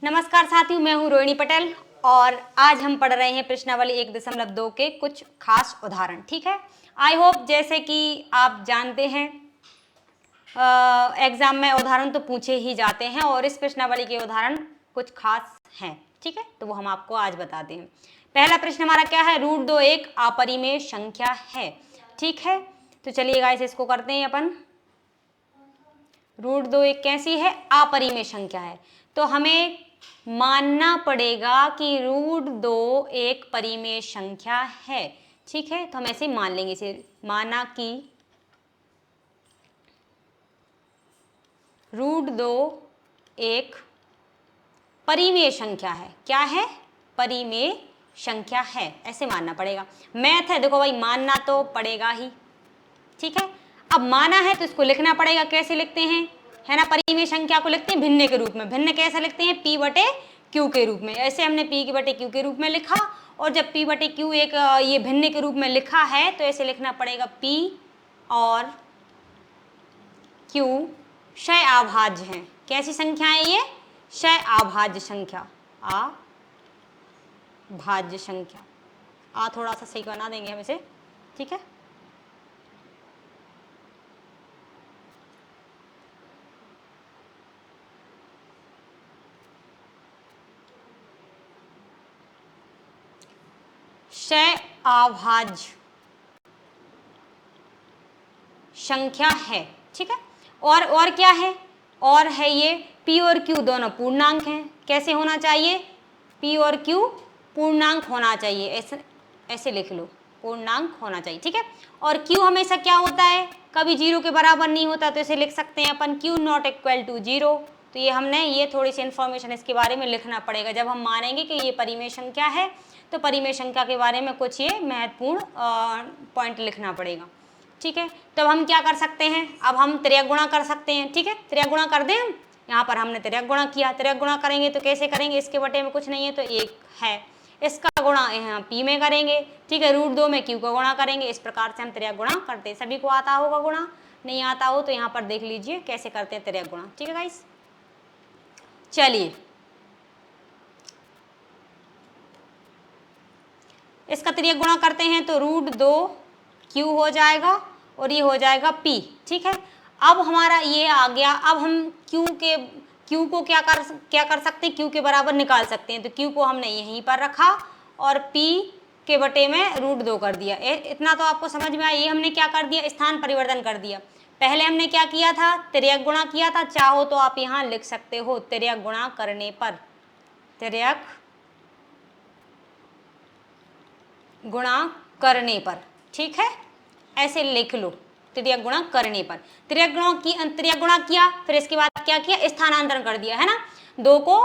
नमस्कार साथियों, मैं हूं रोहिणी पटेल और आज हम पढ़ रहे हैं प्रश्नावली 1.2 के कुछ खास उदाहरण। ठीक है, आई होप जैसे कि आप जानते हैं एग्जाम में उदाहरण तो पूछे ही जाते हैं और इस प्रश्नावली के उदाहरण कुछ खास हैं। ठीक है, तो वो हम आपको आज बताते हैं। पहला प्रश्न हमारा क्या है, √2 एक अपरिमेय संख्या है। ठीक है, तो चलिए गाइस इसको करते हैं अपन। √2 एक कैसी है, अपरिमेय संख्या है, तो हमें मानना पड़ेगा कि √2 एक परिमेय संख्या है। ठीक है, तो हम ऐसे मान लेंगे इसे, माना कि √2 एक परिमेय संख्या है। क्या है, परिमेय संख्या है, ऐसे मानना पड़ेगा। मैथ है, देखो भाई मानना तो पड़ेगा ही। ठीक है, अब माना है तो इसको लिखना पड़ेगा। कैसे लिखते हैं, है ना, परिमेय संख्या को लिखते हैं भिन्न के रूप में। भिन्न कैसे लिखते हैं, P/Q के रूप में। ऐसे हमने P/Q के रूप में लिखा, और जब P/Q एक ये भिन्न के रूप में लिखा है तो ऐसे लिखना पड़ेगा P और Q क्षय अभाज्य हैं। कैसी संख्या है ये, क्षय अभाज्य संख्या, अभाज्य संख्या। थोड़ा सा सही बना देंगे हम इसे। ठीक है, क्षय अभाज्य संख्या है। ठीक है, और क्या है, और है ये P और Q दोनों पूर्णांक हैं। कैसे होना चाहिए, P और Q पूर्णांक होना चाहिए। ऐसे लिख लो, पूर्णांक होना चाहिए। ठीक है, और Q हमेशा क्या होता है, कभी 0 के बराबर नहीं होता, तो इसे लिख सकते हैं अपन Q ≠ 0। तो ये हमने ये थोड़ी सी इन्फॉर्मेशन इसके बारे में लिखना पड़ेगा। जब हम मानेंगे कि ये परिमेय संख्या है तो परिमेय संख्या के बारे में कुछ ये महत्वपूर्ण पॉइंट लिखना पड़ेगा। ठीक है, तो हम क्या कर सकते हैं, अब हम त्रियक गुणा कर सकते हैं। ठीक है, त्रियक गुणा कर दें हम। यहाँ पर हमने त्रियक गुणा किया, त्रियक गुणा करेंगे तो कैसे करेंगे, इसके बटे में कुछ नहीं है तो 1 है, इसका गुणा यहाँ P में करेंगे। ठीक है, √2 में Q का गुणा करेंगे। इस प्रकार से हम त्रियक गुणा करते हैं। सभी को आता होगा गुणा, नहीं आता हो तो यहाँ पर देख लीजिए कैसे करते हैं त्रियक गुणा। ठीक है गाइस, चलिए इसका त्रियक गुणा करते हैं तो √2 Q हो जाएगा और ये हो जाएगा P। ठीक है, अब हमारा ये आ गया। अब हम Q को क्या कर सकते हैं, Q के बराबर निकाल सकते हैं। तो Q को हमने यहीं पर रखा और P के बटे में √2 कर दिया। इतना तो आपको समझ में आया। ये हमने क्या कर दिया, स्थान परिवर्तन कर दिया। पहले हमने क्या किया था, त्रियक गुणा किया था। चाहो तो आप यहाँ लिख सकते हो त्रियक गुणा करने पर, त्रियक गुणा करने पर। ठीक है, ऐसे लिख लो, त्रियक गुणा करने पर। त्रियक गुणा किया, फिर इसके बाद क्या किया, स्थानांतरण कर दिया, है ना। 2 को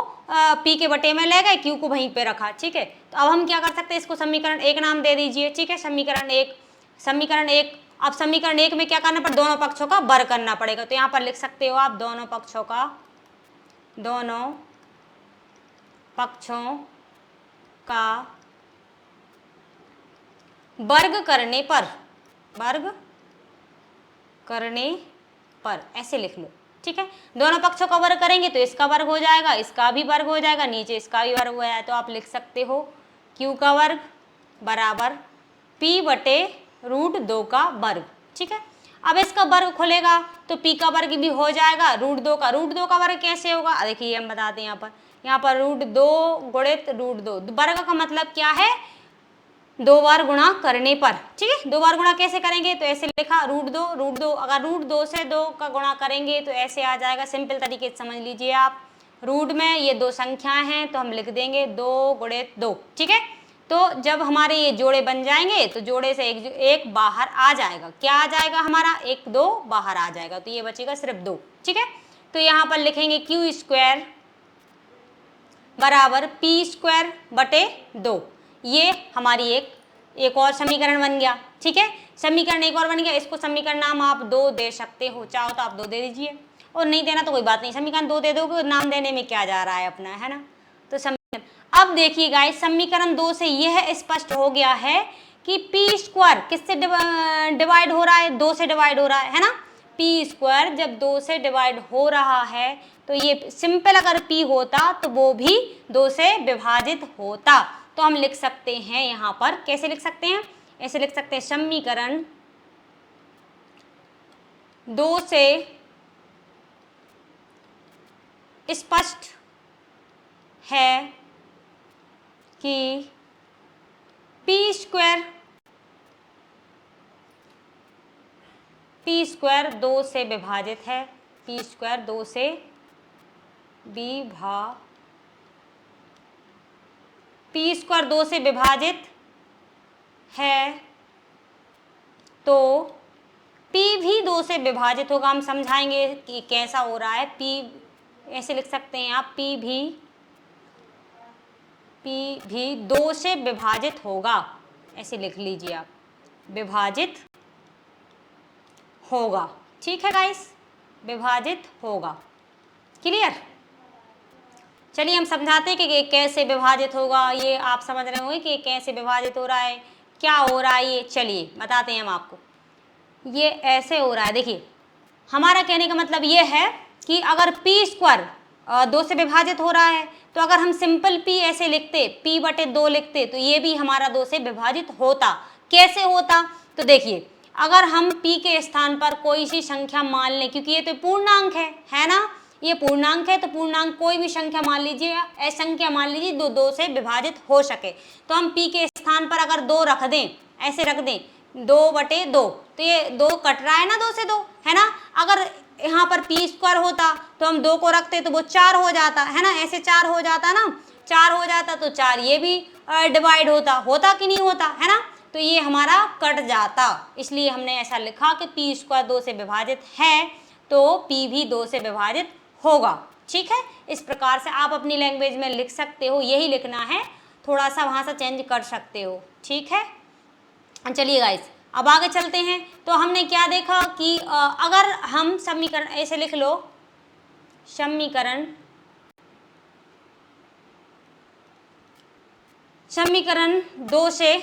P के बटे में ले गए, Q को वहीं पे रखा। ठीक है, तो अब हम क्या कर सकते हैं, इसको समीकरण 1 नाम दे दीजिए। ठीक है, समीकरण 1। अब समीकरण 1 में क्या करना पड़ेगा, दोनों पक्षों का वर्ग करना पड़ेगा। तो यहाँ पर लिख सकते हो आप दोनों पक्षों का वर्ग करने पर ऐसे लिख लो। ठीक है, दोनों पक्षों का वर्ग करेंगे तो इसका वर्ग हो जाएगा, इसका भी वर्ग हो जाएगा, नीचे इसका भी वर्ग हो जाएगा। तो आप लिख सकते हो Q का वर्ग बराबर P/√2 का वर्ग। ठीक है, अब इसका वर्ग खुलेगा तो P का वर्ग भी हो जाएगा, √2 का वर्ग कैसे होगा, देखिए हम बताते हैं। यहाँ पर √2 गुणित √2, वर्ग का मतलब क्या है, 2 बार गुणा करने पर। ठीक है, 2 बार गुणा कैसे करेंगे, तो ऐसे लिखा √2 अगर √2 से 2 का गुणा करेंगे तो ऐसे आ जाएगा। सिंपल तरीके से समझ लीजिए आप, रूट में ये 2 संख्याएं हैं तो हम लिख देंगे 2 गुणित 2। ठीक है, तो जब हमारे ये जोड़े बन जाएंगे तो जोड़े से एक बाहर आ जाएगा। क्या आ जाएगा हमारा, 1 2 बाहर आ जाएगा, तो ये बचेगा सिर्फ 2। ठीक है, तो यहाँ पर लिखेंगे Q² बराबर P²/2। ये हमारी एक और समीकरण बन गया। ठीक है, समीकरण एक और बन गया। इसको समीकरण नाम आप 2 दे सकते हो, चाहो तो आप 2 दे दीजिए, और नहीं देना तो कोई बात नहीं, समीकरण 2 दे दोगे, नाम देने में क्या जा रहा है अपना, है ना। तो समीकरण, अब देखिए गाइस, समीकरण 2 से यह स्पष्ट हो गया है कि P² किससे डिवाइड हो रहा है, 2 से डिवाइड हो रहा है ना। P² जब 2 से डिवाइड हो रहा है तो ये सिंपल अगर P होता तो वो भी 2 से विभाजित होता। तो हम लिख सकते हैं यहाँ पर, कैसे लिख सकते हैं, ऐसे लिख सकते हैं समीकरण 2 से स्पष्ट है कि P स्क्वायर 2 से विभाजित है, P स्क्वायर 2 से P स्क्वायर 2 से विभाजित है तो P भी 2 से विभाजित होगा। हम समझाएंगे कि कैसा हो रहा है। P ऐसे लिख सकते हैं आप, P भी 2 से विभाजित होगा, ऐसे लिख लीजिए आप, विभाजित होगा। ठीक है गाइस, विभाजित होगा। क्लियर? चलिए हम समझाते हैं कि कैसे विभाजित होगा। ये आप समझ रहे होंगे कि कैसे विभाजित हो रहा है, क्या हो रहा है ये। चलिए बताते हैं हम आपको। ये ऐसे हो रहा है, देखिए हमारा कहने का मतलब ये है कि अगर P स्क्वायर 2 से विभाजित हो रहा है तो अगर हम सिंपल P ऐसे लिखते, P/2 लिखते, तो ये भी हमारा 2 से विभाजित होता। कैसे होता? तो देखिए, अगर हम P के स्थान पर कोई सी संख्या मान लें, क्योंकि ये तो पूर्णांक है ना, ये पूर्णांक है, तो पूर्णांक कोई भी संख्या मान लीजिए, असंख्या मान लीजिए, 2 से विभाजित हो सके, तो हम P के स्थान पर अगर 2 रख दें, ऐसे रख दें 2/2, तो ये 2 कट रहा है ना, 2 से 2, है ना। अगर यहाँ पर P स्क्वायर होता तो हम 2 को रखते तो वो 4 हो जाता, है ना, ऐसे 4 हो जाता ना, 4 हो जाता तो 4 ये भी डिवाइड होता कि नहीं होता, है ना। तो ये हमारा कट जाता, इसलिए हमने ऐसा लिखा कि P स्क्वायर 2 से विभाजित है तो P भी 2 से विभाजित होगा। ठीक है, इस प्रकार से आप अपनी लैंग्वेज में लिख सकते हो, यही लिखना है, थोड़ा सा वहाँ से चेंज कर सकते हो। ठीक है, चलिए गाइस अब आगे चलते हैं। तो हमने क्या देखा कि अगर हम समीकरण ऐसे लिख लो, समीकरण 2 से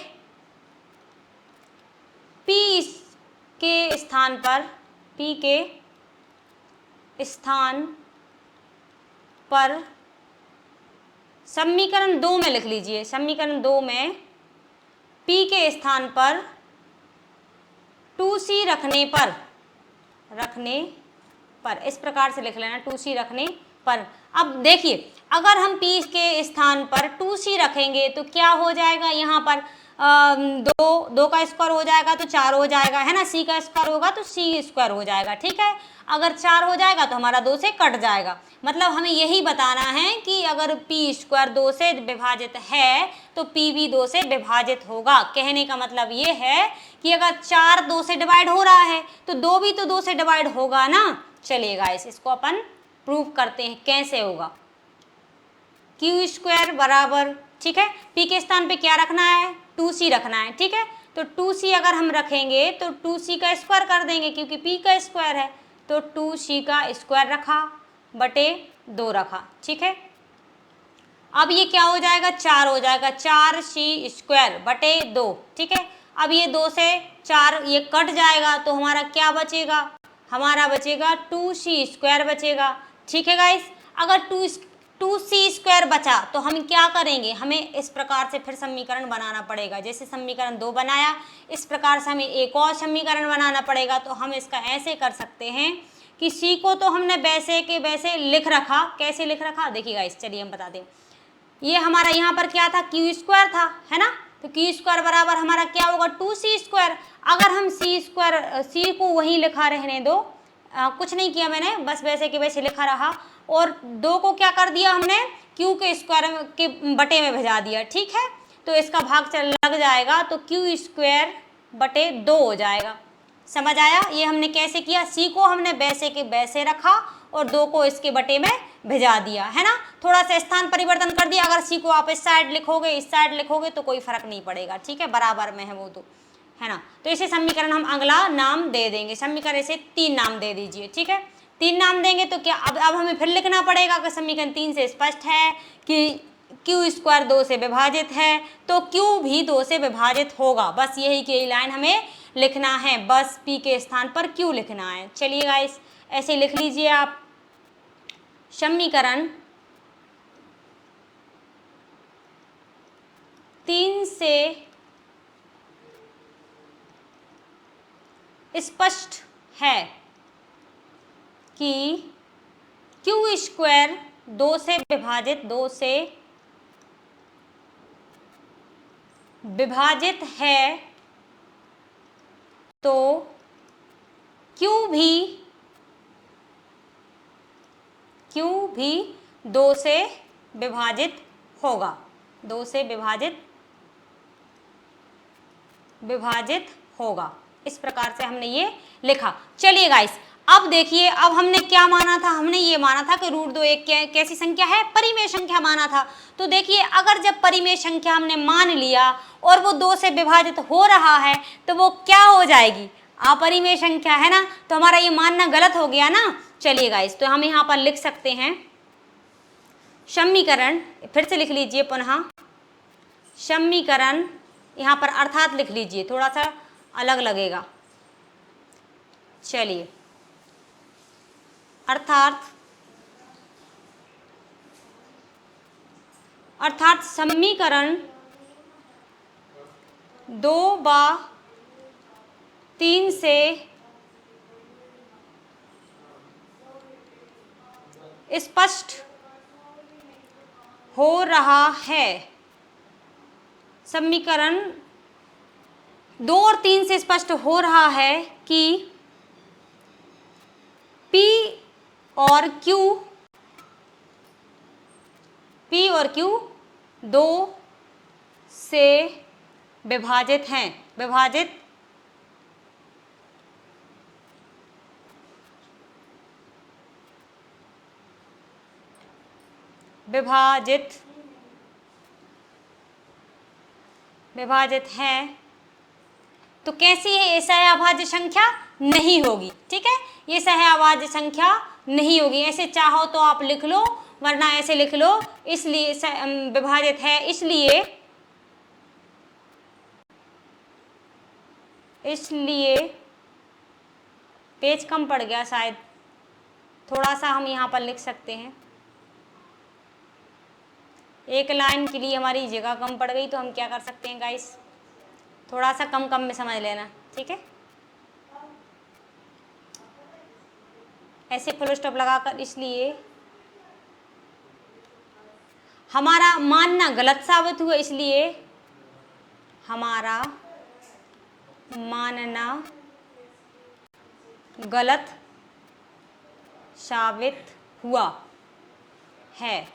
P के स्थान पर समीकरण 2 में लिख लीजिए, समीकरण 2 में P के स्थान पर 2C रखने पर इस प्रकार से लिख लेना, 2C रखने पर। अब देखिए, अगर हम P के स्थान पर 2C रखेंगे तो क्या हो जाएगा, यहाँ पर 2 का स्क्वायर हो जाएगा तो 4 हो जाएगा, है ना, C का स्क्वायर होगा तो C स्क्वायर हो जाएगा। ठीक है, अगर 4 हो जाएगा तो हमारा 2 से कट जाएगा। मतलब हमें यही बताना है कि अगर P स्क्वायर 2 से विभाजित है तो P भी 2 से विभाजित होगा। कहने का मतलब ये है कि अगर 4 2 से डिवाइड हो रहा है तो 2 भी तो 2 से डिवाइड होगा ना। चलिए गाइस, इसको अपन प्रूव करते हैं कैसे होगा। Q स्क्वायर बराबर, ठीक है, P के स्थान पे क्या रखना है, 2C रखना है। ठीक है, तो 2C अगर हम रखेंगे तो 2C का स्क्वायर कर देंगे, क्योंकि P का स्क्वायर है, तो 2C का स्क्वायर रखा बटे 2 रखा। ठीक है, अब ये क्या हो जाएगा, 4 हो जाएगा, 4C स्क्वायर बटे 2। ठीक है, अब ये 2 से 4 ये कट जाएगा तो हमारा क्या बचेगा, हमारा बचेगा 2C स्क्वायर बचेगा। ठीक है गाइस, अगर 2C स्क्वायर बचा तो हम क्या करेंगे, हमें इस प्रकार से फिर समीकरण बनाना पड़ेगा। जैसे समीकरण 2 बनाया, इस प्रकार से हमें एक और समीकरण बनाना पड़ेगा। तो हम इसका ऐसे कर सकते हैं कि C को तो हमने वैसे के वैसे लिख रखा। कैसे लिख रखा, देखिए गाइस, चलिए हम बता दें। ये हमारा यहाँ पर क्या था, Q स्क्वायर था, है ना, तो Q स्क्वायर बराबर हमारा क्या होगा, 2C स्क्वायर। अगर हम C को वहीं लिखा रहने दो, कुछ नहीं किया मैंने, बस वैसे के वैसे लिखा रहा, और 2 को क्या कर दिया हमने, Q के स्क्वायर के बटे में भिजा दिया। ठीक है, तो इसका भाग लग जाएगा तो Q स्क्वायर बटे 2 हो जाएगा। समझ आया, ये हमने कैसे किया, C को हमने वैसे के वैसे रखा और 2 को इसके बटे में भिजा दिया, है ना, थोड़ा सा स्थान परिवर्तन कर दिया। अगर C को आप इस साइड लिखोगे, इस साइड लिखोगे तो कोई फर्क नहीं पड़ेगा। ठीक है, बराबर में है वो तो, है ना। तो इसे समीकरण हम अगला नाम दे देंगे, समीकरण इसे 3 नाम दे दीजिए। ठीक है, 3 नाम देंगे तो क्या, अब हमें फिर लिखना पड़ेगा कि समीकरण 3 से स्पष्ट है कि Q स्क्वायर 2 से विभाजित है तो Q भी 2 से विभाजित होगा। बस यही की लाइन हमें लिखना है, बस P के स्थान पर Q लिखना है। चलिए गाइस, ऐसे लिख लीजिए आप, समीकरण 3 से स्पष्ट है कि क्यू स्क्वायर 2 से विभाजित है तो क्यू भी 2 से विभाजित होगा, 2 से विभाजित होगा। इस प्रकार से हमने ये लिखा। चलिए गाइस, अब देखिए, अब हमने क्या माना था, हमने ये माना था कि √2 एक कैसी संख्या है, परिमेय संख्या माना था। तो देखिए, अगर जब परिमेय संख्या हमने मान लिया और वो 2 से विभाजित हो रहा है तो वो क्या हो जाएगी, अपरिमेय संख्या है ना, तो हमारा ये मानना गलत हो गया ना। चलिए गाइस, तो हम यहाँ पर लिख सकते हैं समीकरण, फिर से लिख लीजिए पुनः समीकरण, यहाँ पर अर्थात लिख लीजिए, थोड़ा सा अलग लगेगा। चलिए, अर्थात समीकरण 2/3 से स्पष्ट हो रहा है, समीकरण 2 और 3 से स्पष्ट हो रहा है कि P और Q 2 से विभाजित हैं, विभाजित हैं, तो कैसी है ये सहअभाज्य संख्या नहीं होगी। ठीक है, ये सहअभाज्य संख्या नहीं होगी। ऐसे चाहो तो आप लिख लो, वरना ऐसे लिख लो, इसलिए विभाजित है, इसलिए पेज कम पड़ गया शायद, थोड़ा सा हम यहाँ पर लिख सकते हैं। एक लाइन के लिए हमारी जगह कम पड़ गई, तो हम क्या कर सकते हैं गाइस, थोड़ा सा कम में समझ लेना। ठीक है, ऐसे फुल स्टॉप लगाकर, इसलिए हमारा मानना गलत साबित हुआ, इसलिए हमारा मानना गलत साबित हुआ है।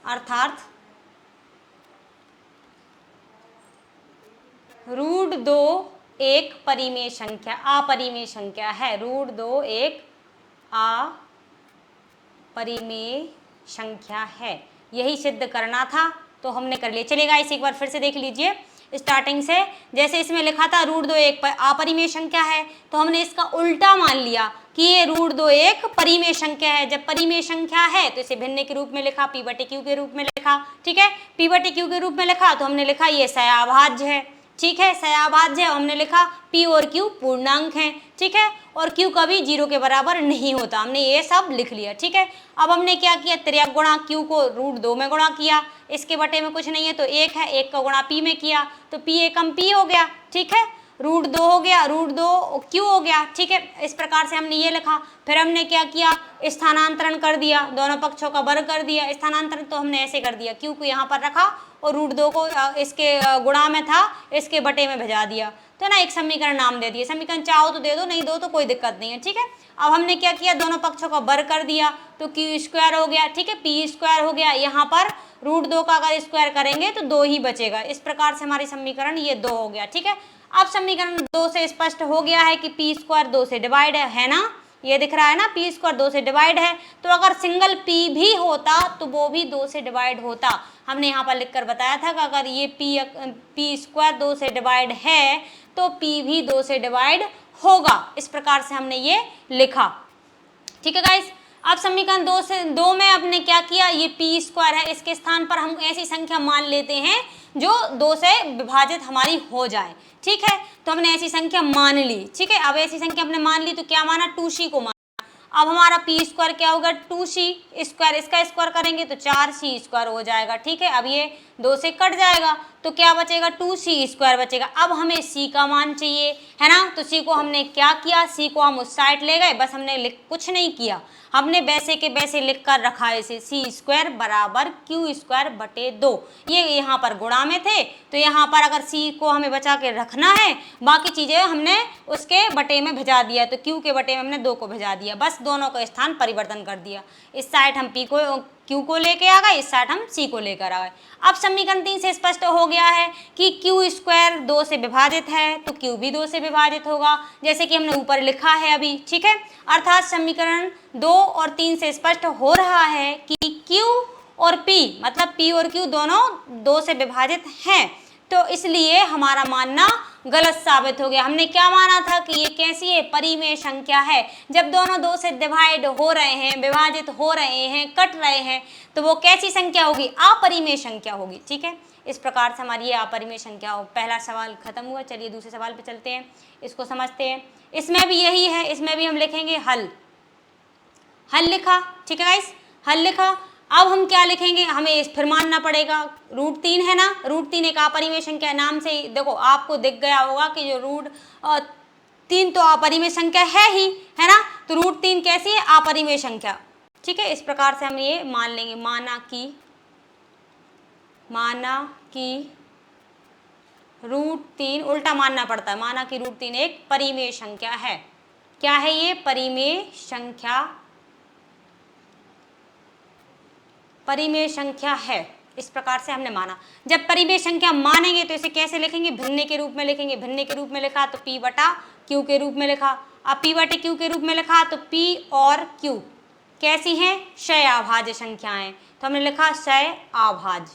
अर्थात √2 एक परिमेय संख्या, अपरिमेय संख्या है। √2 एक अपरिमेय संख्या है, यही सिद्ध करना था, तो हमने कर लिया। चलेगा, इस एक बार फिर से देख लीजिए स्टार्टिंग से। जैसे इसमें लिखा था √2 एक अपरिमेय संख्या है, तो हमने इसका उल्टा मान लिया कि ये √2 एक परिमेय संख्या है। जब परिमेय संख्या है तो इसे भिन्न के रूप में लिखा, P/Q के रूप में लिखा। ठीक है, P/Q के रूप में लिखा तो हमने लिखा ये सहअभाज्य है। ठीक है, सहअभाज्य है, हमने लिखा P और Q पूर्णांक हैं। ठीक है, और Q कभी 0 के बराबर नहीं होता, हमने ये सब लिख लिया। ठीक है, अब हमने क्या किया, त्रियक गुणा Q को √2 में गुणा किया, इसके बटे में कुछ नहीं है तो 1 है, 1 का गुणा P में किया तो P एकम P हो गया। ठीक है, √2 हो गया, √2 Q हो गया। ठीक है, इस प्रकार से हमने ये लिखा। फिर हमने क्या किया, स्थानांतरण कर दिया, दोनों पक्षों का वर्ग कर दिया। स्थानांतरण तो हमने ऐसे कर दिया, Q को यहाँ पर रखा और √2 को इसके गुणा में था, इसके बटे में भिजा दिया, तो ना एक समीकरण नाम दे दिया। समीकरण चाहो तो दे दो, नहीं दो तो कोई दिक्कत नहीं है। ठीक है, अब हमने क्या किया, दोनों पक्षों का वर्ग कर दिया तो Q² हो गया। ठीक है, P² हो गया, यहाँ पर √2 का अगर स्क्वायर करेंगे तो 2 ही बचेगा। इस प्रकार से हमारी समीकरण ये 2 हो गया। ठीक है, अब समीकरण 2 से स्पष्ट हो गया है कि P² 2 से डिवाइड है ना, ये दिख रहा है ना, P² 2 से डिवाइड है। तो अगर सिंगल P भी होता तो वो भी 2 से डिवाइड होता। हमने यहाँ पर लिखकर बताया था कि अगर ये P² 2 से डिवाइड है तो P भी 2 से डिवाइड होगा। इस प्रकार से हमने ये लिखा। ठीक है गाइस, अब समीकरण 2 में हमने क्या किया, ये P² है, इसके स्थान पर हम ऐसी संख्या मान लेते हैं जो 2 से विभाजित हमारी हो जाए। ठीक है, तो हमने ऐसी संख्या मान ली। ठीक है, अब ऐसी संख्या हमने मान ली तो क्या माना, 2C को माना। अब हमारा पी स्क्वायर क्या होगा 2c स्क्वायर, इसका स्क्वायर करेंगे तो 4c स्क्वायर हो जाएगा। ठीक है, अब ये 2 से कट जाएगा तो क्या बचेगा 2c स्क्वायर बचेगा। अब हमें c का मान चाहिए है ना, तो c को हमने क्या किया, c को हम उस साइड ले गए, बस हमने कुछ नहीं किया, हमने वैसे के वैसे लिख कर रखा है इसे, सी स्क्वायर बराबर क्यू स्क्वायर बटे 2। ये यहाँ पर गुणा में थे तो यहाँ पर अगर सी को हमें बचा के रखना है, बाकी चीज़ें हमने उसके बटे में भिजा दिया, तो क्यू के बटे में हमने 2 को भिजा दिया, बस दोनों का स्थान परिवर्तन कर दिया। इस साइड हम पी को क्यू को लेके आ गए, इस साइड हम सी को लेकर आ गए। अब समीकरण 3 से स्पष्ट हो गया है कि क्यू स्क्वायर 2 से विभाजित है तो क्यू भी 2 से विभाजित होगा, जैसे कि हमने ऊपर लिखा है अभी। ठीक है, अर्थात समीकरण 2 और 3 से स्पष्ट हो रहा है कि क्यू और पी मतलब पी और क्यू दोनों 2 से विभाजित हैं, तो इसलिए हमारा मानना गलत साबित हो गया। हमने क्या माना था कि ये कैसी है, परिमेय संख्या है। जब दोनों 2 से डिवाइड हो रहे हैं, विभाजित हो रहे हैं, कट रहे हैं, तो वो कैसी संख्या होगी, अपरिमेय संख्या होगी। ठीक है, इस प्रकार से हमारी ये अपरिमेय संख्या हो। पहला सवाल खत्म हुआ, चलिए दूसरे सवाल पे चलते हैं, इसको समझते हैं। इसमें भी यही है, इसमें भी हम लिखेंगे हल। हल लिखा, ठीक है गाइस, हल लिखा। अब हम क्या लिखेंगे, हमें फिर मानना पड़ेगा √3 है ना, √3 एक अपरिमेय संख्या नाम से ही देखो आपको दिख गया होगा कि जो √3 तो अपरिमेय संख्या है ही, है ना, तो √3 कैसी है, अपरिमेय संख्या। ठीक है, इस प्रकार से हम ये मान लेंगे, माना कि √3 उल्टा मानना पड़ता है, माना कि √3 एक परिमेय संख्या है। क्या है ये, परिमेय संख्या है। इस प्रकार से हमने माना। जब परिमेय संख्या मानेंगे तो इसे कैसे लिखेंगे, भिन्न के रूप में लिखेंगे। भिन्न के रूप में लिखा तो p बटा q के रूप में लिखा। अब p बटे q के रूप में लिखा तो p और q कैसी हैं, क्षय अभाज्य संख्याएं, तो हमने लिखा क्षय अभाज्य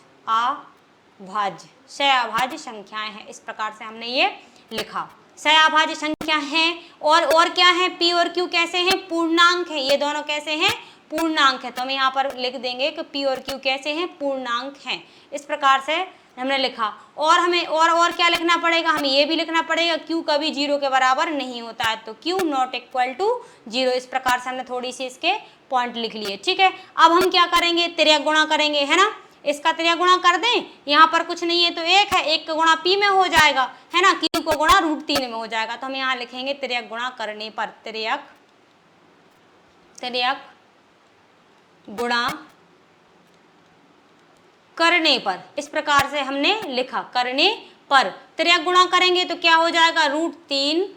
संख्याएं हैं। इस प्रकार से हमने ये लिखा, क्षय अभाज्य संख्या हैं। और क्या है, p और q कैसे हैं, पूर्णांक है। ये दोनों कैसे हैं, पूर्णांक है। तो हम यहाँ पर लिख देंगे कि p और q कैसे हैं, पूर्णांक हैं। इस प्रकार से हमने लिखा। और हमें और क्या लिखना पड़ेगा, हमें ये भी लिखना पड़ेगा q कभी 0 के बराबर नहीं होता है, तो q नॉट इक्वल टू 0। इस प्रकार से हमने थोड़ी सी इसके पॉइंट लिख लिए। ठीक है, अब हम क्या करेंगे, तिर्यक गुणा करेंगे, है ना, इसका तिर्यक गुणा कर दें। यहाँ पर कुछ नहीं है तो 1 है, 1 का गुणा p में हो जाएगा, है ना, q को गुणा √3 में हो जाएगा। तो हम यहाँ लिखेंगे तिर्यक गुणा करने पर, तिर्यक गुणा करने पर। इस प्रकार से हमने लिखा, करने पर तिर्यक गुणा करेंगे तो क्या हो जाएगा, √3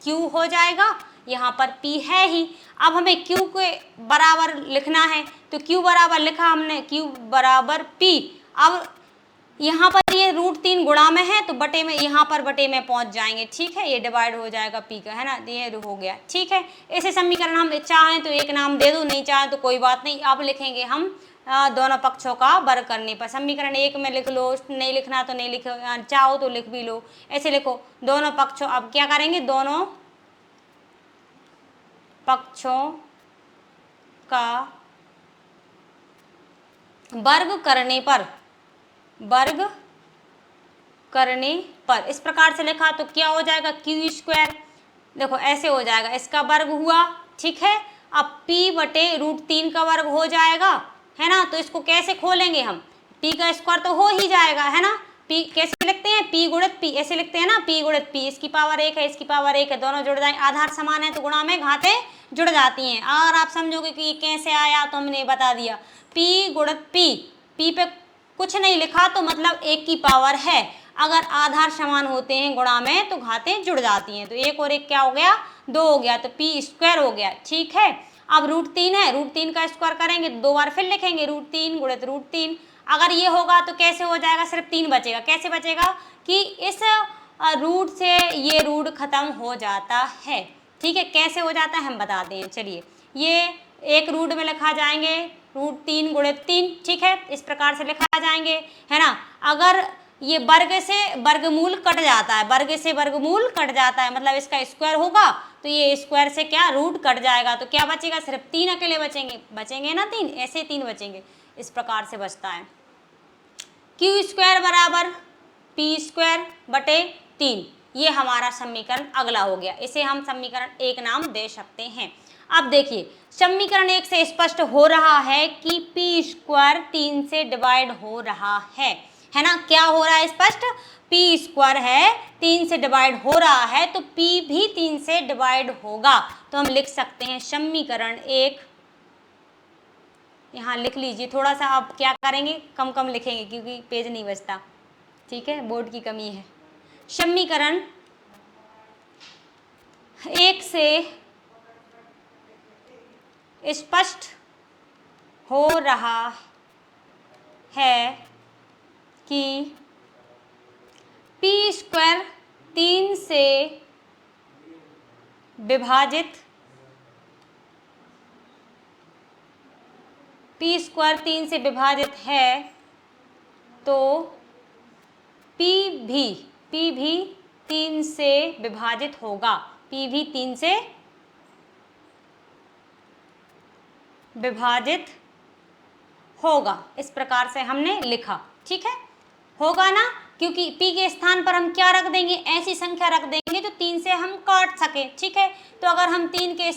q हो जाएगा। यहाँ पर p है ही। अब हमें q के बराबर लिखना है तो q बराबर लिखा हमने, q बराबर p। अब यहाँ पर ये √3 गुणा में है तो बटे में, यहाँ पर बटे में पहुँच जाएंगे। ठीक है, ये डिवाइड हो जाएगा p का, है ना, ये हो गया। ठीक है, ऐसे समीकरण हम चाहें तो एक नाम दे दो, नहीं चाहें तो कोई बात नहीं। अब लिखेंगे हम दोनों पक्षों का वर्ग करने पर। समीकरण 1 में लिख लो, नहीं लिखना तो नहीं लिखो, चाहो तो लिख भी लो, ऐसे लिखो दोनों पक्षों। अब क्या करेंगे, दोनों पक्षों का वर्ग करने पर, इस प्रकार से लिखा तो क्या हो जाएगा, क्यू स्क्वायर, देखो ऐसे हो जाएगा, इसका वर्ग हुआ। ठीक है, अब p बटे √3 का वर्ग हो जाएगा, है ना, तो इसको कैसे खोलेंगे हम, p का स्क्वायर तो हो ही जाएगा, है ना। p कैसे लिखते हैं, p गुणित p, ऐसे लिखते हैं ना, p गुणित p, इसकी पावर 1 है, इसकी पावर 1 है, दोनों जुड़ जाएंगे। आधार समान है तो गुणा में घातें जुड़ जाती हैं। और आप समझोगे कि ये कैसे आया तो हमने बता दिया, p गुणित p, p पे कुछ नहीं लिखा तो मतलब 1 की पावर है। अगर आधार समान होते हैं गुणा में तो घातें जुड़ जाती हैं, तो 1 और 1 क्या हो गया, 2 हो गया, तो p स्क्वायर हो गया। ठीक है, अब √3 है, √3 का स्क्वायर करेंगे तो 2 बार फिर लिखेंगे, √3 गुणित √3। अगर ये होगा तो कैसे हो जाएगा, सिर्फ 3 बचेगा। कैसे बचेगा कि इस रूट से ये रूट खत्म हो जाता है। ठीक है, कैसे हो जाता है हम बताते हैं। चलिए, ये एक रूट में लिखा जाएंगे, √3 गुणित 3। ठीक है, इस प्रकार से लिखा जाएंगे, है ना। अगर ये वर्ग से वर्गमूल कट जाता है, वर्ग से वर्गमूल कट जाता है, मतलब इसका स्क्वायर होगा तो ये स्क्वायर से क्या रूट कट जाएगा, तो क्या बचेगा, सिर्फ 3 अकेले बचेंगे ना, 3 ऐसे 3 बचेंगे। इस प्रकार से बचता है क्यू स्क्वायर बराबर p स्क्वायर बटे 3। ये हमारा समीकरण अगला हो गया, इसे हम समीकरण 1 नाम दे सकते हैं। अब देखिए समीकरण 1 से स्पष्ट हो रहा है कि p स्क्वायर 3 से डिवाइड हो रहा है ना। क्या हो रहा है स्पष्ट, p स्क्वायर है 3 से डिवाइड हो रहा है तो p भी 3 से डिवाइड होगा। तो हम लिख सकते हैं समीकरण 1, यहाँ लिख लीजिए। थोड़ा सा आप क्या करेंगे, कम कम लिखेंगे क्योंकि पेज नहीं बचता, ठीक है, बोर्ड की कमी है। समीकरण 1 से स्पष्ट हो रहा है कि p स्क्वायर 3 से विभाजित p स्क्वायर 3 से विभाजित है तो p भी 3 से विभाजित होगा, p भी 3 से विभाजित होगा। इस प्रकार से हमने लिखा, ठीक है, होगा ना, क्योंकि p के स्थान पर हम क्या रख देंगे, ऐसी संख्या रख देंगे जो 3 से हम काट सके, ठीक है। तो अगर हम p के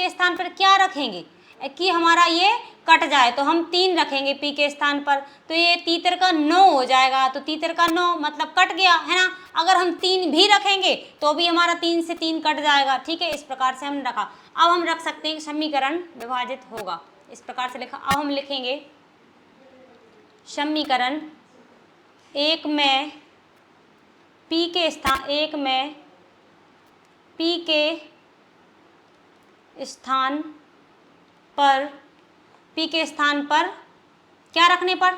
स्थान पर क्या रखेंगे कि हमारा ये कट जाए, तो हम 3 रखेंगे p के स्थान पर, तो ये तीतर का 9 हो जाएगा। तो तीतर का 9 मतलब कट गया, है ना। अगर हम 3 भी रखेंगे तो भी हमारा 3 से 3 कट जाएगा, ठीक है। इस प्रकार से हमने रखा। अब हम रख सकते हैं समीकरण विभाजित होगा, इस प्रकार से लिखा। अब हम लिखेंगे समीकरण 1 में p के स्थान पर क्या रखने पर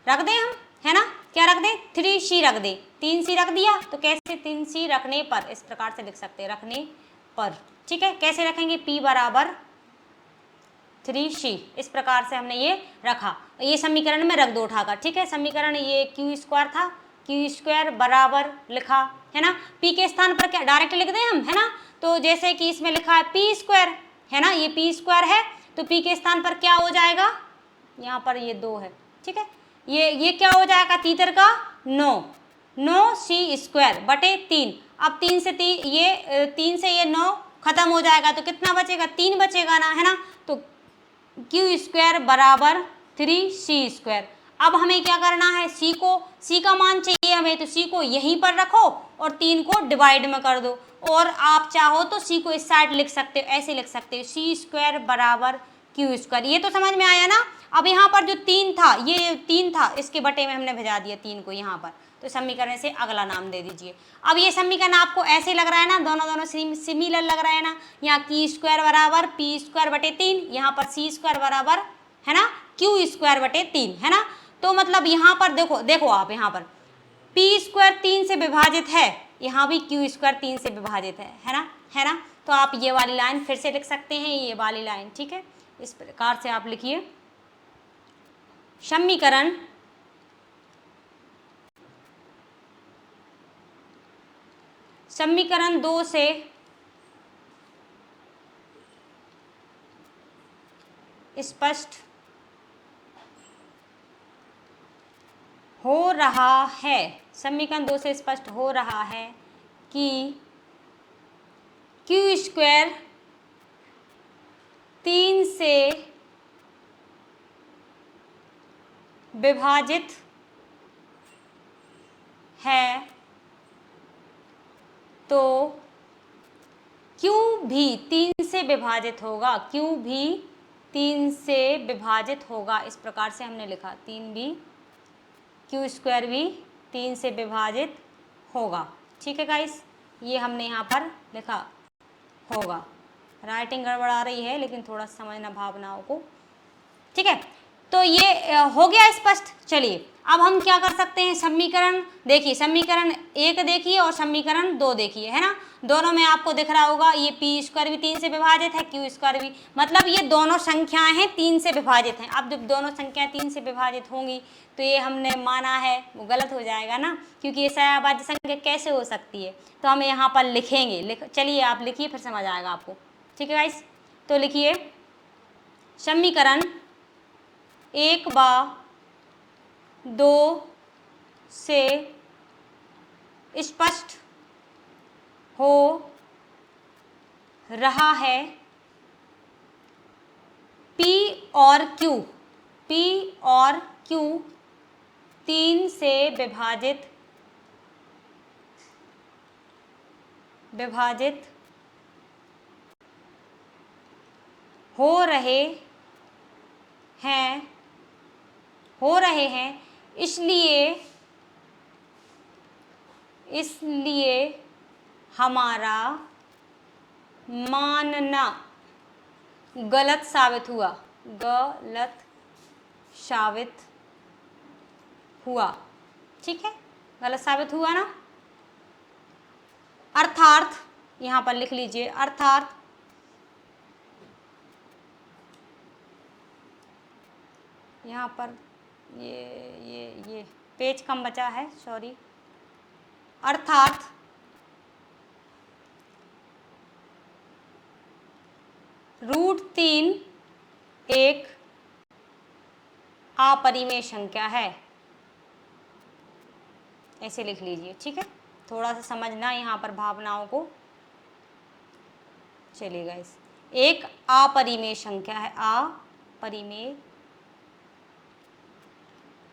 रख दें हम, है ना, क्या रख दें, 3c रख दें। 3c रख दिया तो कैसे, 3c रखने पर, इस प्रकार से लिख सकते हैं, रखने पर, ठीक है। कैसे रखेंगे, p बराबर 3c, इस प्रकार से हमने ये रखा। ये समीकरण में रख दो उठाकर, ठीक है। समीकरण ये q स्क्वायर था, q स्क्वायर बराबर लिखा, है ना। p के स्थान पर क्या डायरेक्ट लिख दें हम, है ना। तो जैसे कि इसमें लिखा है p स्क्वायर, है ना, ये p स्क्वायर है तो p के स्थान पर क्या हो जाएगा, यहाँ पर ये 2 है, ठीक है। ये क्या हो जाएगा, तीतर का 9 c स्क्वायर बटे 3। अब 3 से ये 9 खत्म हो जाएगा तो कितना बचेगा, 3 बचेगा ना, है ना। तो q स्क्वायर बराबर 3c स्क्वायर। अब हमें क्या करना है, c का मान चाहिए हमें, तो c को यहीं पर रखो और 3 को डिवाइड में कर दो। और आप चाहो तो c को इस साइड लिख सकते हो, ऐसे लिख सकते हो, c स्क्वायर बराबर q स्क्वायर। ये तो समझ में आया ना। अब यहाँ पर जो 3 था, ये 3 था, इसके बटे में हमने भेजा दिया 3 को यहाँ पर, तो समीकरण से अगला नाम दे दीजिए। अब ये समीकरण आपको ऐसे लग रहा है ना, दोनों सिमिलर लग रहा है ना। यहाँ q स्क्वायर बराबर p स्क्वायर बटे 3, यहाँ पर c स्क्वायर बराबर, है ना, q स्क्वायर बटे 3, है ना। तो मतलब यहाँ पर देखो आप, यहाँ पर p स्क्वायर 3 से विभाजित है, यहाँ भी q स्क्वायर 3 से विभाजित है ना। तो आप ये वाली लाइन फिर से लिख सकते हैं, ये वाली लाइन, ठीक है। इस प्रकार से आप लिखिए समीकरण 2 से स्पष्ट हो रहा है, समीकरण 2 से स्पष्ट हो रहा है कि q स्क्वायर 3 से विभाजित है तो q भी 3 से विभाजित होगा, q भी 3 से विभाजित होगा। इस प्रकार से हमने लिखा, 3 भी, q स्क्वायर भी 3 से विभाजित होगा, ठीक है गाइस। ये हमने यहाँ पर लिखा होगा। राइटिंग गड़बड़ आ रही है लेकिन थोड़ा समझना भावनाओं को, ठीक है। तो ये हो गया स्पष्ट। चलिए अब हम क्या कर सकते हैं, समीकरण देखिए, समीकरण 1 देखिए और समीकरण 2 देखिए, है ना। दोनों में आपको दिख रहा होगा ये p स्क्वायर भी 3 से विभाजित है, q स्क्वायर भी, मतलब ये दोनों संख्याएं हैं 3 से विभाजित हैं। अब जब दोनों संख्याएं 3 से विभाजित होंगी तो ये हमने माना है वो गलत हो जाएगा ना, क्योंकि ये सहअभाज्य संख्या कैसे हो सकती है। तो हम यहाँ पर लिखेंगे, चलिए आप लिखिए फिर समझ आएगा आपको, ठीक है गाइस। तो लिखिए समीकरण 1/2 से स्पष्ट हो रहा है P और Q 3 से विभाजित हो रहे हैं, इसलिए हमारा मानना गलत साबित हुआ। ठीक है, गलत साबित हुआ ना। अर्थात यहां पर लिख लीजिए, अर्थात यहाँ पर ये पेज कम बचा है, सॉरी। अर्थात √3 एक अपरिमेय संख्या है, ऐसे लिख लीजिए। ठीक है, थोड़ा सा समझना यहाँ पर भावनाओं को। चलिए गाइस, एक अपरिमेय संख्या है, अपरिमेय,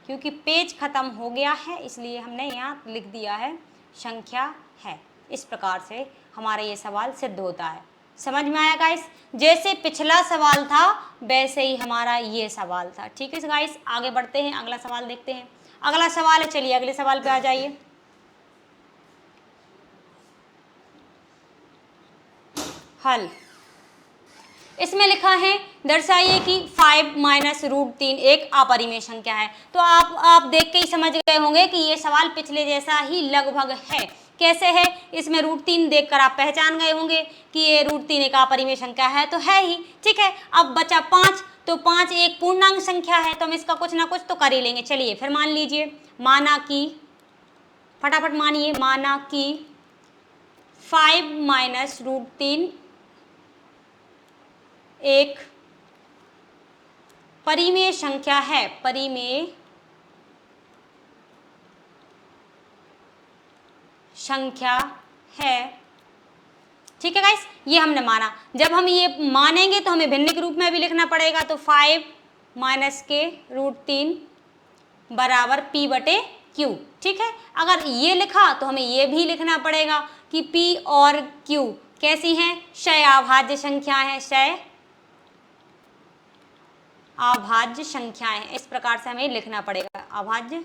क्योंकि पेज खत्म हो गया है इसलिए हमने यहाँ लिख दिया है संख्या है। इस प्रकार से हमारा ये सवाल सिद्ध होता है। समझ में आया गाइस? जैसे पिछला सवाल था वैसे ही हमारा ये सवाल था। ठीक है गाइस, आगे बढ़ते हैं, अगला सवाल देखते हैं। अगला सवाल है, चलिए अगले सवाल पे आ जाइए। हल, इसमें लिखा है दर्शाइए कि 5 - √3 एक अपरिमेय संख्या है। तो आप देख के ही समझ गए होंगे कि ये सवाल पिछले जैसा ही लगभग है। कैसे है? इसमें √3 देखकर आप पहचान गए होंगे कि ये √3 एक अपरिमेय संख्या है, तो है ही। ठीक है, अब बचा 5, तो 5 एक पूर्णांक संख्या है, तो हम इसका कुछ ना कुछ तो कर ही लेंगे। चलिए फिर मान लीजिए, माना कि, फटाफट मानिए, माना कि 5 - √3 एक परिमेय संख्या है, परिमेय संख्या है। ठीक है गाइस, ये हमने माना। जब हम ये मानेंगे तो हमें भिन्न के रूप में भी लिखना पड़ेगा, तो 5 - √3 बराबर P/Q। ठीक है, अगर ये लिखा तो हमें ये भी लिखना पड़ेगा कि P और Q कैसी हैं? क्षय अभाज्य संख्या है, क्षय अभाज्य संख्याएं हैं। इस प्रकार से हमें लिखना पड़ेगा, अभाज्य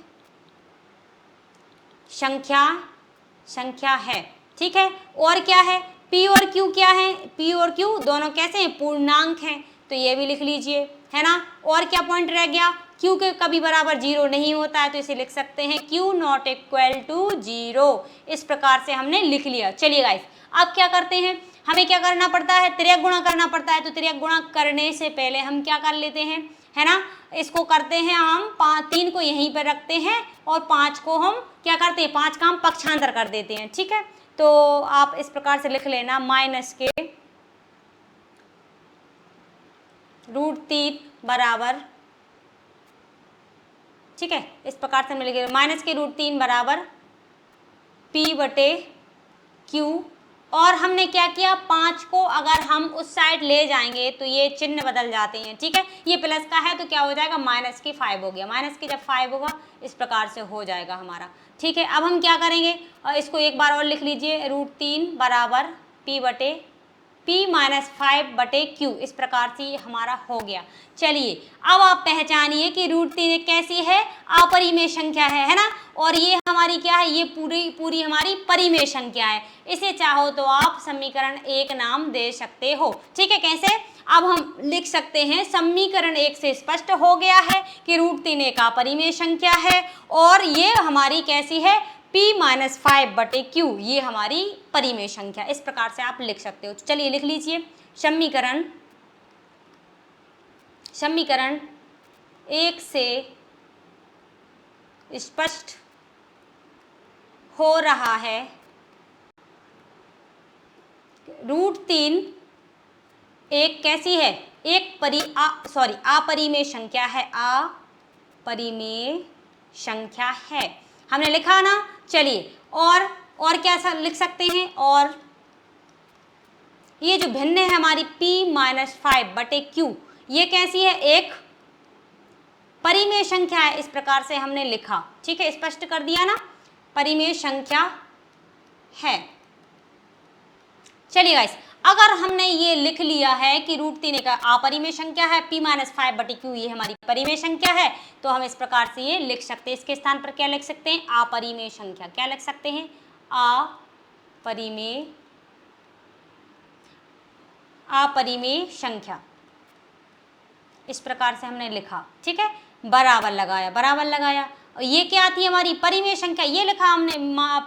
संख्या है। ठीक है, और क्या है? P और Q क्या है? P और Q दोनों कैसे हैं? पूर्णांक हैं, तो ये भी लिख लीजिए, है ना। और क्या पॉइंट रह गया? Q के कभी बराबर 0 नहीं होता है, तो इसे लिख सकते हैं Q ≠ 0। इस प्रकार से हमने लिख लिया। चलिए गाइस, अब क्या करते हैं? हमें क्या करना पड़ता है? त्रियक गुणा करना पड़ता है। तो त्रियक गुणा करने से पहले हम क्या कर लेते हैं, है ना, इसको करते हैं हम 3 को यहीं पर रखते हैं और 5 को हम क्या करते हैं, 5 का हम पक्षांतर कर देते हैं। ठीक है, तो आप इस प्रकार से लिख लेना, -√3 बराबर, ठीक है, इस प्रकार से हम लिखेंगे -√3 बराबर P/Q। और हमने क्या किया, 5 को अगर हम उस साइड ले जाएंगे तो ये चिन्ह बदल जाते हैं। ठीक है, ये प्लस का है तो क्या हो जाएगा, -5 हो गया। माइनस के जब 5 होगा इस प्रकार से हो जाएगा हमारा। ठीक है, अब हम क्या करेंगे, इसको एक बार और लिख लीजिए, √3 बराबर P-5/Q। इस प्रकार से ये हमारा हो गया। चलिए अब आप पहचानिए कि √3 कैसी है, अपरिमेय संख्या है ना। और ये हमारी क्या है, ये पूरी हमारी परिमेय संख्या है। इसे चाहो तो आप समीकरण 1 नाम दे सकते हो। ठीक है, कैसे? अब हम लिख सकते हैं, समीकरण 1 से स्पष्ट हो गया है कि √3 एक अपरिमेय संख्या है और ये हमारी कैसी है, P-5/Q, ये हमारी परिमेय संख्या। इस प्रकार से आप लिख सकते हो। चलिए लिख लीजिए, समीकरण 1 से स्पष्ट हो रहा है √3 एक कैसी है, एक अपरिमेय संख्या है, अपरिमेय संख्या है। हमने लिखा ना। चलिए और क्या लिख सकते हैं, और ये जो भिन्न है हमारी P-5/Q, ये कैसी है, एक परिमेय संख्या है, इस प्रकार से हमने लिखा। ठीक है, स्पष्ट कर दिया ना, परिमेय संख्या है। चलिए गाइस, अगर हमने ये लिख लिया है कि √3 एक अपरिमेय संख्या है, p-5/q ये हमारी परिमेय संख्या है, तो हम इस प्रकार से ये लिख सकते हैं। इसके स्थान पर क्या लिख सकते हैं, अपरिमेय संख्या। क्या लिख सकते हैं, अपरिमेय संख्या। इस प्रकार से हमने लिखा। ठीक है, बराबर लगाया, बराबर लगाया। और ये क्या आती है हमारी परिमेय संख्या, ये लिखा हमने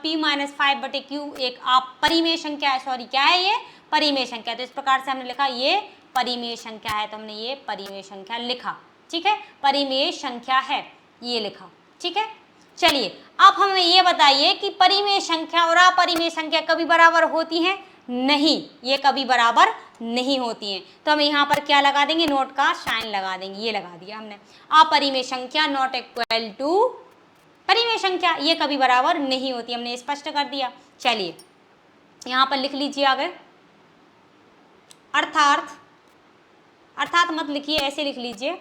p-5/q एक अपरिमेय संख्या है, सॉरी क्या है ये, परिमेय संख्या। तो इस प्रकार से हमने लिखा ये परिमेय संख्या है, तो हमने ये परिमेय संख्या लिखा। ठीक है, परिमेय संख्या है, ये लिखा। ठीक है, चलिए अब हमें ये बताइए कि परिमेय संख्या और अपरिमेय संख्या कभी बराबर होती हैं? नहीं, ये कभी बराबर नहीं होती हैं। तो हम यहाँ पर क्या लगा देंगे, नोट का साइन लगा देंगे। ये लगा दिया हमने, अपरिमेय संख्या नॉट इक्वल टू परिमेय संख्या, ये कभी बराबर नहीं होती, हमने स्पष्ट कर दिया। चलिए यहाँ पर लिख लीजिए आगे, अर्थात मत लिखिए, ऐसे लिख लीजिए,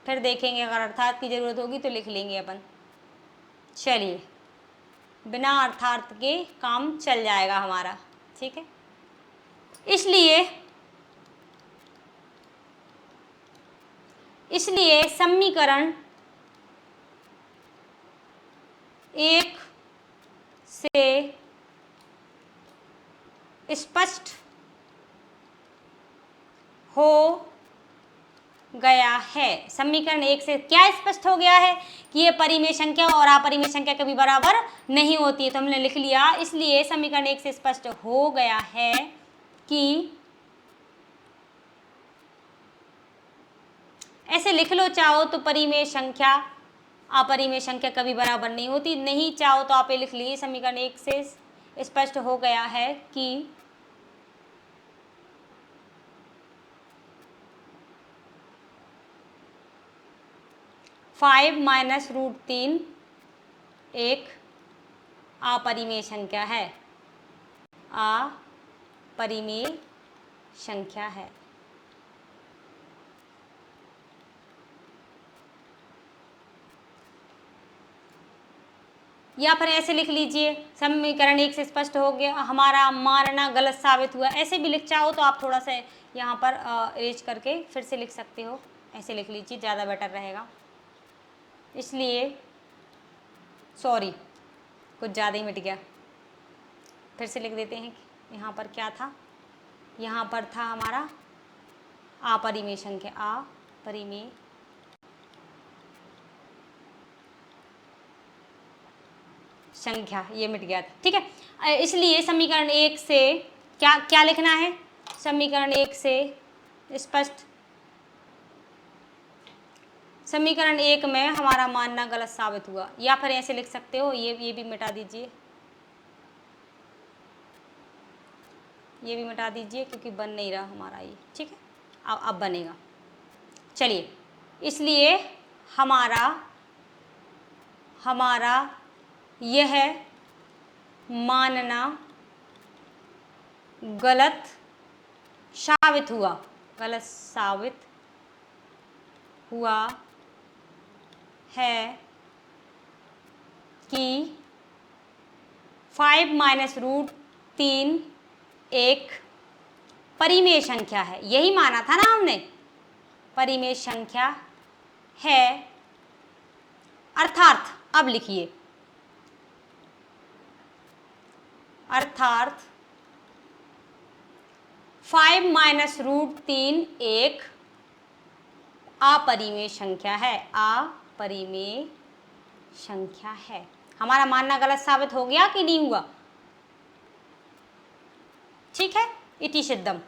फिर देखेंगे अगर अर्थात की जरूरत होगी तो लिख लेंगे अपन। चलिए, बिना अर्थात के काम चल जाएगा हमारा। ठीक है, इसलिए समीकरण 1 से स्पष्ट हो गया है। समीकरण 1 से क्या स्पष्ट हो गया है कि ये परिमेय संख्या और अपरिमेय संख्या कभी बराबर नहीं होती है, तो हमने लिख लिया। इसलिए समीकरण 1 से स्पष्ट हो गया है कि, ऐसे लिख लो चाहो तो, परिमेय संख्या अपरिमेय संख्या कभी बराबर नहीं होती। नहीं चाहो तो आप ये लिख लीजिए, समीकरण 1 से स्पष्ट हो गया है कि फाइव माइनस √3 एक अपरिमेय संख्या है, अपरिमेय संख्या है। या फिर ऐसे लिख लीजिए, समीकरण 1 से स्पष्ट हो गया, हमारा मानना गलत साबित हुआ। ऐसे भी लिख चाहो तो आप थोड़ा सा यहाँ पर इरेज करके फिर से लिख सकते हो, ऐसे लिख लीजिए, ज़्यादा बेटर रहेगा। इसलिए सॉरी, कुछ ज़्यादा ही मिट गया, फिर से लिख देते हैं कि यहाँ पर क्या था, यहाँ पर था हमारा अपरिमेय संख्या, अपरिमेय संख्या, ये मिट गया था। ठीक है, इसलिए समीकरण 1 से क्या क्या लिखना है, समीकरण 1 से स्पष्ट, समीकरण 1 में हमारा मानना गलत साबित हुआ। या फिर ऐसे लिख सकते हो, ये भी मिटा दीजिए, ये भी मिटा दीजिए क्योंकि बन नहीं रहा हमारा ये। ठीक है, अब बनेगा। चलिए, इसलिए हमारा यह मानना गलत साबित हुआ है कि 5 माइनस √3 एक परिमेय संख्या है। यही माना था ना हमने, परिमेय संख्या है। अर्थात, अब लिखिए, अर्थात 5 माइनस √3 एक अपरिमेय संख्या है, अपरिमेय संख्या है। हमारा मानना गलत साबित हो गया कि नहीं हुआ? ठीक है, इति सिद्धम,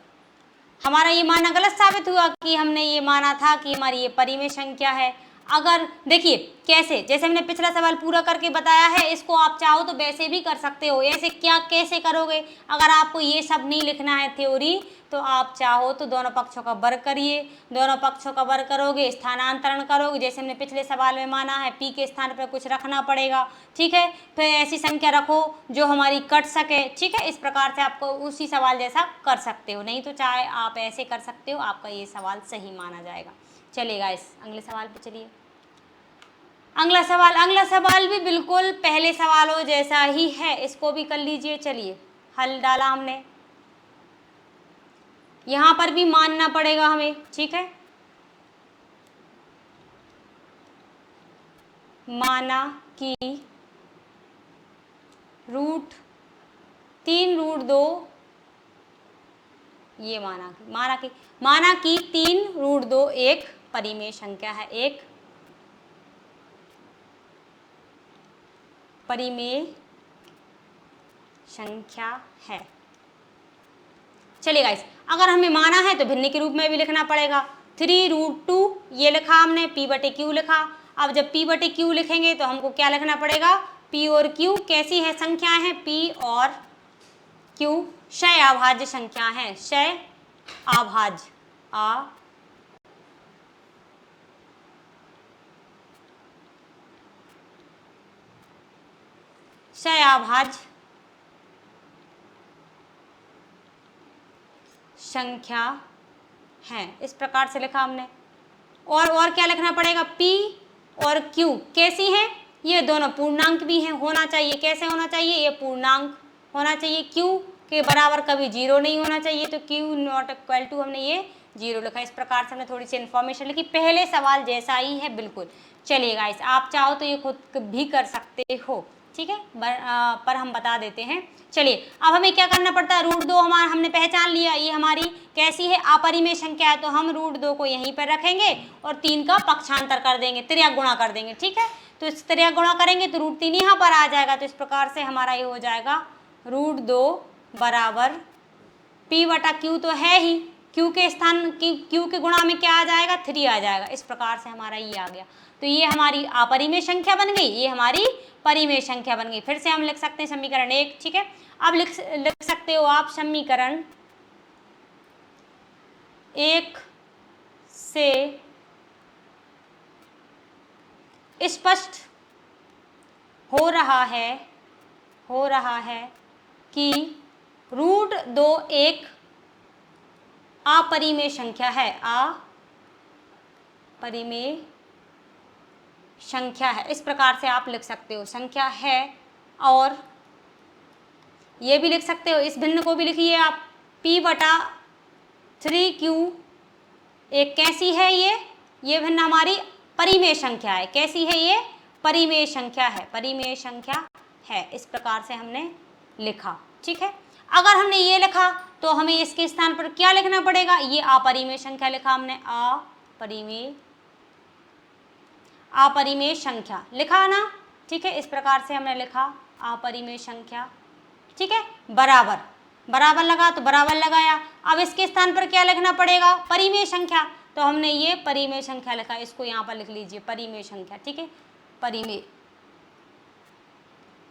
हमारा ये मानना गलत साबित हुआ कि हमने ये माना था कि हमारी ये परिमेय संख्या है, अगर देखिए कैसे, जैसे हमने पिछला सवाल पूरा करके बताया है, इसको आप चाहो तो वैसे भी कर सकते हो। ऐसे क्या कैसे करोगे, अगर आपको ये सब नहीं लिखना है थ्योरी, तो आप चाहो तो दोनों पक्षों का वर्ग करिए। दोनों पक्षों का वर्ग करोगे, स्थानांतरण करोगे, जैसे हमने पिछले सवाल में माना है p के स्थान पर कुछ रखना पड़ेगा, ठीक है। फिर ऐसी संख्या रखो जो हमारी कट सके, ठीक है। इस प्रकार से आपको उसी सवाल जैसा कर सकते हो, नहीं तो चाहे आप ऐसे कर सकते हो, आपका ये सवाल सही माना जाएगा। चलेगा, इस अगले सवाल पे चलिए। अगला सवाल भी बिल्कुल पहले सवालों जैसा ही है, इसको भी कर लीजिए। चलिए, हल डाला हमने, यहाँ पर भी मानना पड़ेगा हमें, ठीक है। माना कि √3√2, ये माना कि 3√2 एक परिमेय संख्या है, एक परिमेय संख्या है। चलिए गाइस, अगर हमें माना है तो भिन्न के रूप में भी लिखना पड़ेगा। 3√2 ये लिखा हमने, p/q लिखा। अब जब p/q लिखेंगे तो हमको क्या लिखना पड़ेगा, p और q कैसी है संख्याएं हैं, p और q क्षय अभाज्य संख्या है, क्षय अभाज्य संख्या है। इस प्रकार से लिखा हमने। और क्या लिखना पड़ेगा, p और q कैसी हैं, ये दोनों पूर्णांक भी हैं, होना चाहिए। कैसे होना चाहिए, ये पूर्णांक होना चाहिए। q के बराबर कभी 0 नहीं होना चाहिए, तो q नॉट इक्वल टू हमने ये 0 लिखा। इस प्रकार से हमने थोड़ी सी इन्फॉर्मेशन लिखी, पहले सवाल जैसा ही है बिल्कुल। चलिए गाइस, आप चाहो तो ये खुद भी कर सकते हो, ठीक है, पर हम बता देते हैं। चलिए, अब हमें क्या करना पड़ता है, √2 हमारा हमने पहचान लिया, ये हमारी कैसी है, अपरिमेय संख्या है, तो हम √2 को यहीं पर रखेंगे और 3 का पक्षांतर कर देंगे, त्रियाक गुणा कर देंगे, ठीक है। तो इस त्रियाक गुणा करेंगे तो √3 यहाँ पर आ जाएगा। तो इस प्रकार से हमारा ये हो जाएगा √2 बराबर p/q तो है ही, q के स्थान q के गुणा में क्या आ जाएगा, 3 आ जाएगा। इस प्रकार से हमारा ये आ गया। तो ये हमारी अपरिमेय संख्या बन गई, ये हमारी परिमेय संख्या बन गई। फिर से हम लिख सकते हैं समीकरण 1, ठीक है। अब लिख सकते हो आप समीकरण 1 से स्पष्ट हो रहा है कि √2 एक अपरिमेय संख्या है, अपरिमेय संख्या है। इस प्रकार से आप लिख सकते हो, संख्या है। और ये भी लिख सकते हो, इस भिन्न को भी लिखिए आप, p/3q एक कैसी है, ये भिन्न हमारी परिमेय संख्या है। कैसी है ये, परिमेय संख्या है, परिमेय संख्या है। इस प्रकार से हमने लिखा, ठीक है। अगर हमने ये लिखा तो हमें इसके स्थान पर क्या लिखना पड़ेगा, ये अपरिमेय संख्या लिखा हमने, अपरिमेय संख्या लिखा ना, ठीक है। इस प्रकार से हमने लिखा अपरिमेय संख्या, ठीक है। बराबर लगा तो बराबर लगाया। अब इसके स्थान पर क्या लिखना पड़ेगा, परिमेय संख्या, तो हमने ये परिमेय संख्या लिखा। इसको यहाँ पर लिख लीजिए, परिमेय संख्या, ठीक है,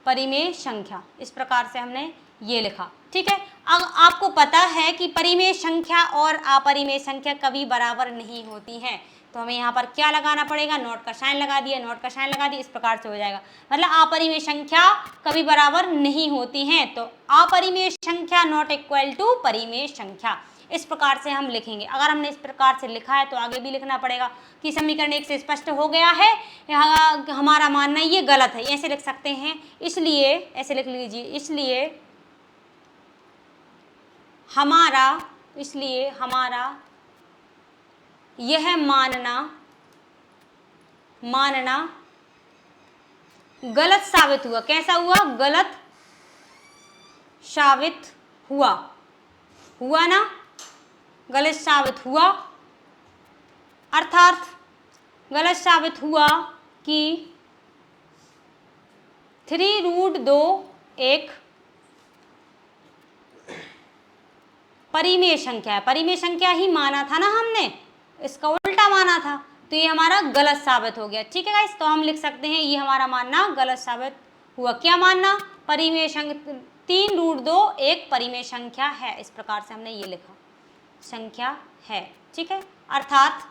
परिमेय संख्या। इस प्रकार से हमने ये लिखा, ठीक है। अब आपको पता है कि परिमेय संख्या और अपरिमेय संख्या कभी बराबर नहीं होती हैं, तो हमें यहाँ पर क्या लगाना पड़ेगा, नोट का साइन लगा दिया, नोट का साइन लगा दिया। इस प्रकार से हो जाएगा, मतलब अपरिमेय संख्या कभी बराबर नहीं होती हैं, तो अपरिमेय संख्या नॉट इक्वल टू परिमेय संख्या। इस प्रकार से हम लिखेंगे। अगर हमने इस प्रकार से लिखा है तो आगे भी लिखना पड़ेगा कि समीकरण 1 से स्पष्ट हो गया है, हमारा मानना ये गलत है, ऐसे लिख सकते हैं। इसलिए ऐसे लिख लीजिए, इसलिए हमारा यह मानना गलत साबित हुआ। कैसा हुआ, गलत साबित हुआ ना, गलत साबित हुआ, अर्थात गलत साबित हुआ कि 3√2 एक परिमेय संख्या है। परिमेय संख्या ही माना था ना हमने, इसका उल्टा माना था, तो ये हमारा गलत साबित हो गया। ठीक है गाइस, तो हम लिख सकते हैं ये हमारा मानना गलत साबित हुआ। क्या मानना? परिमेय संख्या 3√2 एक परिमेय संख्या है। इस प्रकार से हमने ये लिखा, संख्या है। ठीक है, अर्थात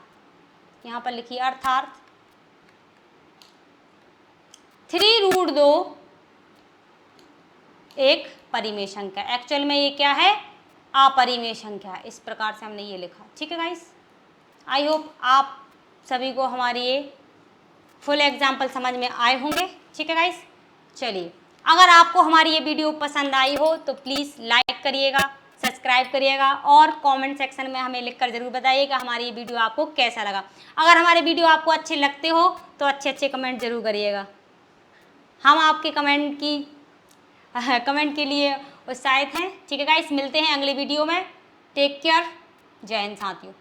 यहाँ पर लिखिए अर्थात 3√2 एक परिमेय संख्या। एक्चुअल में ये क्या है? अपरिमेय संख्या है। इस प्रकार से हमने ये लिखा। ठीक है गाइस, आई होप आप सभी को हमारी ये फुल एग्जाम्पल समझ में आए होंगे। ठीक है गाइस, चलिए अगर आपको हमारी ये वीडियो पसंद आई हो तो प्लीज़ लाइक करिएगा, सब्सक्राइब करिएगा और कमेंट सेक्शन में हमें लिखकर ज़रूर बताइएगा हमारी ये वीडियो आपको कैसा लगा। अगर हमारे वीडियो आपको अच्छे लगते हो तो अच्छे अच्छे कमेंट ज़रूर करिएगा। हम आपके कमेंट के लिए उत्साहित हैं। ठीक है गाइस, मिलते हैं अगले वीडियो में। टेक केयर, जय हिंद साथियों।